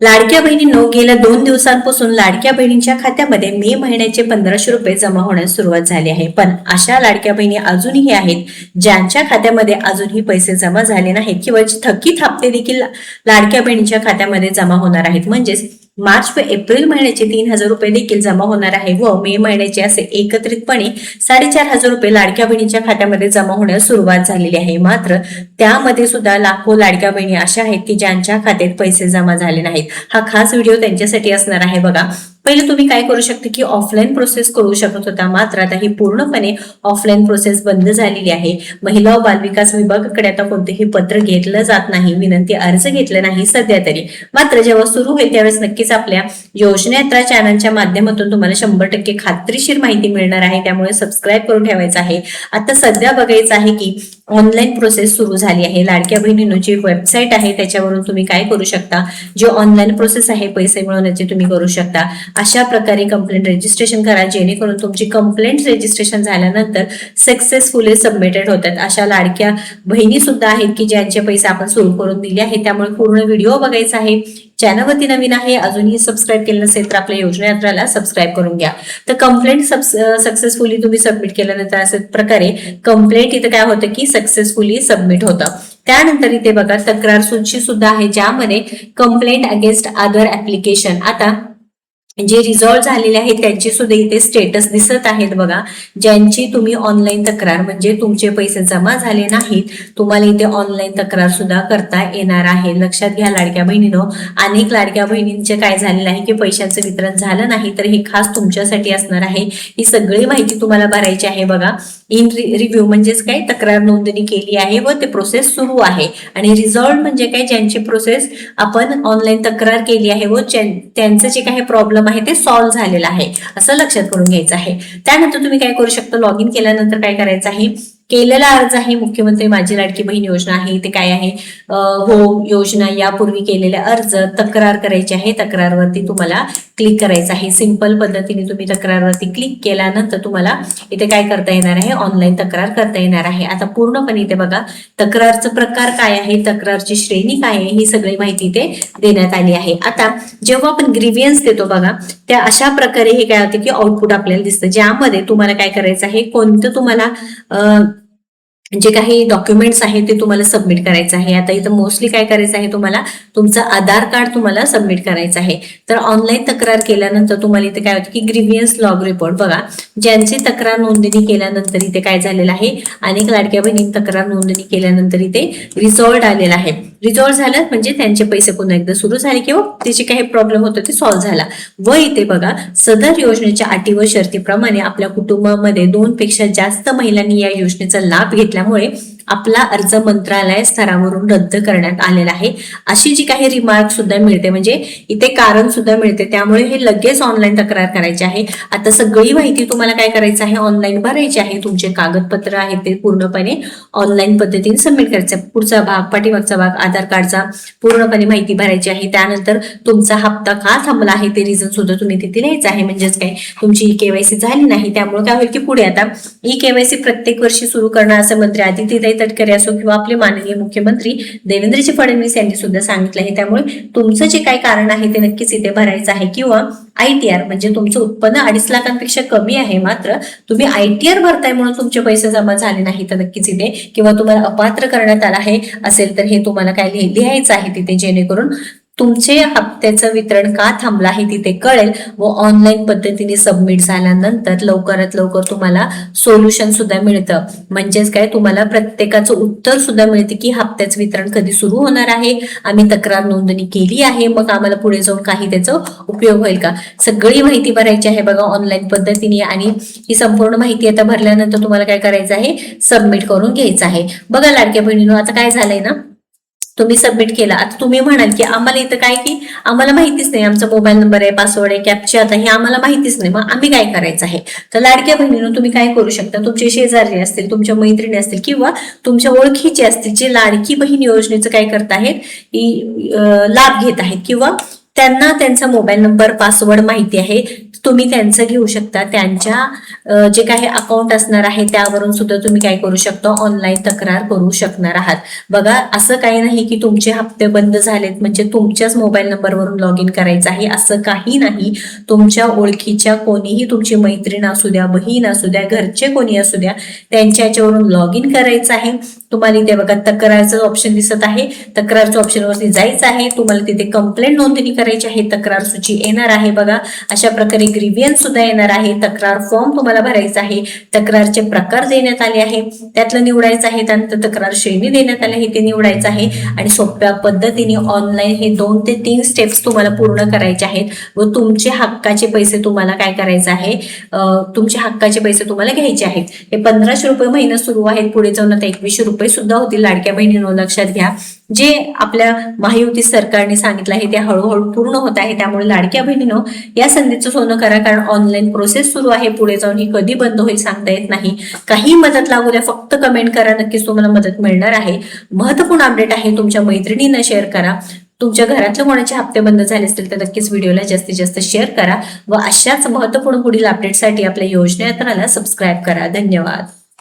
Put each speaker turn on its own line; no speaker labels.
लाडक्या बहिणींनो, गेल्या 2 दिवसांपासून लाडक्या बहिणींच्या खात्यामध्ये मे महिन्याचे 1500 रुपये जमा होण्यास सुरुवात झाली आहे. पण अशा लाडक्या बहिणी अजूनही आहेत ज्यांच्या खात्यामध्ये अजूनही पैसे जमा झाले नाहीत किंवा थकीत हप्ते देखील लाडक्या बहिणींच्या खात्यामध्ये जमा होणार आहेत. म्हणजेच मार्च व एप्रिल महिन्याचे 3000 रुपये देखील जमा होणार आहे व मे महिन्याचे असे एकत्रितपणे 4500 रुपये लाडक्या बहिणीच्या खात्यामध्ये जमा होण्यास सुरुवात झालेली आहे. मात्र त्यामध्ये सुद्धा लाखो लाडक्या बहिणी अशा आहेत की ज्यांच्या खात्यात पैसे जमा झाले नाहीत. हा खास व्हिडिओ त्यांच्यासाठी असणार आहे. बघा, पहिले तुम्ही काय करू शकता की ऑफलाईन प्रोसेस करू शकत होता, मात्र आता ही पूर्णपणे ऑफलाईन प्रोसेस बंद झालेली आहे. महिला व बालविकास विभागाकडे आता कोणतेही पत्र घेतलं जात नाही, विनंती अर्ज घेतले नाही सध्या तरी. मात्र जेव्हा सुरू होईल त्यावेळेस नक्कीच आपल्या योजनेत्रा चॅनलच्या माध्यमातून तुम्हाला 100% खात्रीशीर माहिती मिळणार आहे. त्यामुळे सबस्क्राईब करून ठेवायचं आहे. आता सध्या बघायचं आहे की ऑनलाईन प्रोसेस सुरू झाली आहे. लाडक्या बहिणींनो, जी वेबसाईट आहे त्याच्यावरून तुम्ही काय करू शकता, जे ऑनलाईन प्रोसेस आहे पैसे मिळवण्याची तुम्ही करू शकता. अशा प्रकारे कंप्लेंट रजिस्ट्रेशन करा, जेणेकरून तुमची कंप्लेंट रजिस्ट्रेशन झाल्यानंतर सक्सेसफुली सबमिटेड होतात. अशा लाडक्या बहिणी सुद्धा आहेत की ज्यांचे पैसे आपण सुरू करून दिले आहेत. त्यामुळे पूर्ण व्हिडिओ बघायचा आहे. चॅनलवरती नवीन आहे, अजूनही सबस्क्राईब केलं नसेल तर आपल्या योजनेला सबस्क्राईब करून घ्या. तर कंप्लेंट सक्सेसफुली तुम्ही सबमिट केल्यानंतर अशा प्रकारे कंप्लेंट इथं काय होतं की सक्सेसफुली सबमिट होतं. त्यानंतर इथे बघा तक्रार सूची सुद्धा आहे, ज्यामध्ये कंप्लेंट अगेन्स्ट अदर ऍप्लिकेशन, आता जे रिझॉल्व्ह झालेले आहेत त्यांची सुद्धा इथे स्टेटस दिसत आहेत. बघा, ज्यांची तुम्ही ऑनलाईन तक्रार म्हणजे तुमचे पैसे जमा झाले नाहीत, तुम्हाला इथे ऑनलाईन तक्रार सुद्धा करता येणार आहे. लक्षात घ्या लाडक्या बहिणीनो, अनेक लाडक्या बहिणींचे काय झालेलं आहे की पैशांचं वितरण झालं नाही, तर हे खास तुमच्यासाठी असणार आहे. ही सगळी माहिती तुम्हाला भरायची आहे. बघा, इन रिव्ह्यू म्हणजेच काय, तक्रार नोंदणी केली आहे व ते प्रोसेस सुरू आहे. आणि रिझॉल्व्ह म्हणजे काय, ज्यांची प्रोसेस आपण ऑनलाईन तक्रार केली आहे व त्यांचं जे काही प्रॉब्लेम आहे ते सॉल्व्ह झालेलं आहे, असं लक्षात करून घ्यायचं आहे. त्यानंतर तुम्ही काय करू शकता, लॉग इन केल्यानंतर काय करायचं आहे, केलेला अर्ज आहे मुख्यमंत्री माझी लाडकी बहीण योजना आहे, ते काय आहे, हो योजना यापूर्वी केलेले अर्ज, तक्रार करायची आहे. तक्रारवरती तुम्हाला क्लिक करायचं आहे. सिंपल पद्धतीने तुम्ही तक्रारवरती क्लिक केल्यानंतर तुम्हाला इथे काय करता येणार आहे, ऑनलाईन तक्रार करता येणार आहे. आता पूर्णपणे इथे बघा तक्रारचा प्रकार काय आहे, तक्रारची श्रेणी काय आहे, ही सगळी माहिती इथे देण्यात आली आहे. आता जेव्हा आपण ग्रीव्हियन्स देतो बघा, त्या अशा प्रकारे हे काय होते की आउटपुट आपल्याला दिसतं, ज्यामध्ये तुम्हाला काय करायचं आहे, कोणतं तुम्हाला जे काही डॉक्युमेंट्स आहेत ते तुम्हाला सबमिट करायचं आहे. आता इथं मोस्टली काय करायचं आहे, तुम्हाला तुमचं आधार कार्ड तुम्हाला सबमिट करायचं आहे. तर ऑनलाईन तक्रार केल्यानंतर तुम्हाला इथे काय होतं की ग्रीव्हियन्स लॉग रिपोर्ट, बघा ज्यांची तक्रार नोंदणी केल्यानंतर इथे काय झालेलं आहे, अनेक लाडक्या बहिणींनी तक्रार नोंदणी केल्यानंतर इथे रिझॉल्व्ह आलेला आहे. रिझॉल्व्ह झालं म्हणजे त्यांचे पैसे पुन्हा एकदा सुरू झाले किंवा त्याचे काही प्रॉब्लेम होतो ते सॉल्व्ह झाला. व इथे बघा सदर योजनेच्या अटी व शर्तीप्रमाणे आपल्या कुटुंबामध्ये 2 पेक्षा जास्त महिलांनी या योजनेचा लाभ घेतल्यामुळे आपला अर्ज मंत्रालय स्तरावरून रद्द करण्यात आलेला आहे, अशी जी काही रिमार्क सुद्धा मिळते, म्हणजे इथे कारण सुद्धा मिळते. त्यामुळे हे लगेच ऑनलाईन तक्रार करायची आहे. आता सगळी माहिती तुम्हाला काय करायचं आहे, ऑनलाईन भरायची आहे. तुमचे कागदपत्र आहेत ते पूर्णपणे ऑनलाईन पद्धतीने सबमिट करायचं. पुढचा भाग, पाठीमागचा भाग, आधार कार्डचा पूर्णपणे माहिती भरायची आहे. त्यानंतर तुमचा हप्ता का थांबला आहे ते रिझन सुद्धा तुम्ही तिथे लिहायचं आहे. म्हणजेच काय, तुमची केवायसी झाली नाही, त्यामुळे काय होईल की पुढे आता केवायसी प्रत्येक वर्षी सुरू करणार असं मंत्री आदित्यताई तटकरे असो किंवा आपले माननीय मुख्यमंत्री देवेंद्रजी फडणवीस यांनी सुद्धा सांगितलं आहे. त्यामुळे तुमचं जे काही कारण आहे ते नक्कीच इथे भरायचं आहे. किंवा ITR म्हणजे तुमचं उत्पन्न 2.5 लाखांपेक्षा कमी आहे, मात्र तुम्ही ITR भरताय म्हणून तुमचे पैसे जमा झाले नाही, तर नक्कीच इथे किंवा तुम्हाला अपात्र करण्यात आला आहे असेल तर हे तुम्हाला काय लिहायचं आहे तिथे, जेणेकरून तुमचे हप्त्याचं वितरण का थांबलं आहे तिथे कळेल व ऑनलाईन पद्धतीने सबमिट झाल्यानंतर लवकरात लवकर तुम्हाला सोल्युशन सुद्धा मिळतं. म्हणजेच काय, तुम्हाला प्रत्येकाचं उत्तर सुद्धा मिळते की हप्त्याचं वितरण कधी सुरू होणार आहे, आम्ही तक्रार नोंदणी केली आहे, मग आम्हाला पुढे जाऊन काही त्याचा उपयोग होईल का, सगळी माहिती भरायची आहे बघा ऑनलाईन पद्धतीने. आणि ही संपूर्ण माहिती आता भरल्यानंतर तुम्हाला काय करायचं आहे, सबमिट करून घ्यायचं आहे. बघा लाडक्या बहिणींनो, आता काय झालंय ना, तुम्ही सबमिट केला. आता तुम्ही म्हणाल की आम्हाला इथं काय की आम्हाला माहितीच नाही, आमचा मोबाईल नंबर आहे, पासवर्ड आहे, कॅप्चा आता हे आम्हाला माहितीच नाही, मग आम्ही काय करायचं आहे. तर लाडक्या बहिणीनं तुम्ही काय करू शकता, तुमचे शेजारी असतील, तुमच्या मैत्रिणी असतील किंवा तुमच्या ओळखीचे असतील जे लाडकी बहीण योजनेचं काय करत आहेत, लाभ घेत आहेत किंवा त्यांना त्यांचा मोबाईल नंबर पासवर्ड माहिती आहे, तुम्ही त्यांचं घेऊ शकता. त्यांच्या जे काही अकाउंट असणार आहे त्यावरून सुद्धा तुम्ही काय करू शकता, ऑनलाईन तक्रार करू शकणार आहात. बघा, असं काही नाही की तुमचे हप्ते बंद झालेत म्हणजे तुमच्याच मोबाईल नंबरवरून लॉग इन करायचं आहे, असं काही नाही. तुमच्या ओळखीच्या कोणीही, तुमची मैत्रीण असू द्या, बहीण असू द्या, घरचे कोणी असू द्या, त्यांच्या याच्यावरून लॉग इन करायचं आहे. तुम्हाला इथे बघा तक्रारचं ऑप्शन दिसत आहे, तक्रारच्या ऑप्शनवरती जायचं आहे. तुम्हाला तिथे कंप्लेंट नोंदणी करायची आहे, तक्रार सूची येणार आहे. बघा, अशा प्रकारे ग्रीव्हियन्स सुद्धा येणार आहे. तक्रार फॉर्म तुम्हाला भरायचा आहे. तक्रारचे प्रकार देण्यात आले आहे, त्यातलं निवडायचं आहे. त्यानंतर तक्रार श्रेणी देण्यात आली आहे, ते निवडायचं आहे. आणि सोप्या पद्धतीने ऑनलाईन हे 2 ते 3 स्टेप्स तुम्हाला पूर्ण करायचे आहेत व तुमचे हक्काचे पैसे तुम्हाला काय करायचं आहे, तुमचे हक्काचे पैसे तुम्हाला घ्यायचे आहेत. हे 1500 रुपये महिना सुरू आहेत, पुढे जाऊन आता 2100 रुपये सुद्धा होतील. लाडक्या बहिणींनो लक्षात घ्या, जे आपल्या महायुती सरकारने सांगितलं आहे ते हळूहळू पूर्ण होत आहे. त्यामुळे लाडक्या बहिणीनो या संधीचं सोनं करा, कारण ऑनलाईन प्रोसेस सुरू आहे. पुढे जाऊन ही कधी बंद होईल सांगता येत नाही. काही मदत लागू द्या, फक्त कमेंट करा, नक्कीच तुम्हाला मदत मिळणार आहे. महत्त्वपूर्ण अपडेट आहे, तुमच्या मैत्रिणींना शेअर करा. तुमच्या घरातले कोणाचे हप्ते बंद झाले असतील तर नक्कीच व्हिडिओला जास्तीत जास्त शेअर करा व अशाच महत्त्वपूर्ण पुढील अपडेटसाठी आपल्या योजना यात्राला सबस्क्राईब करा. धन्यवाद.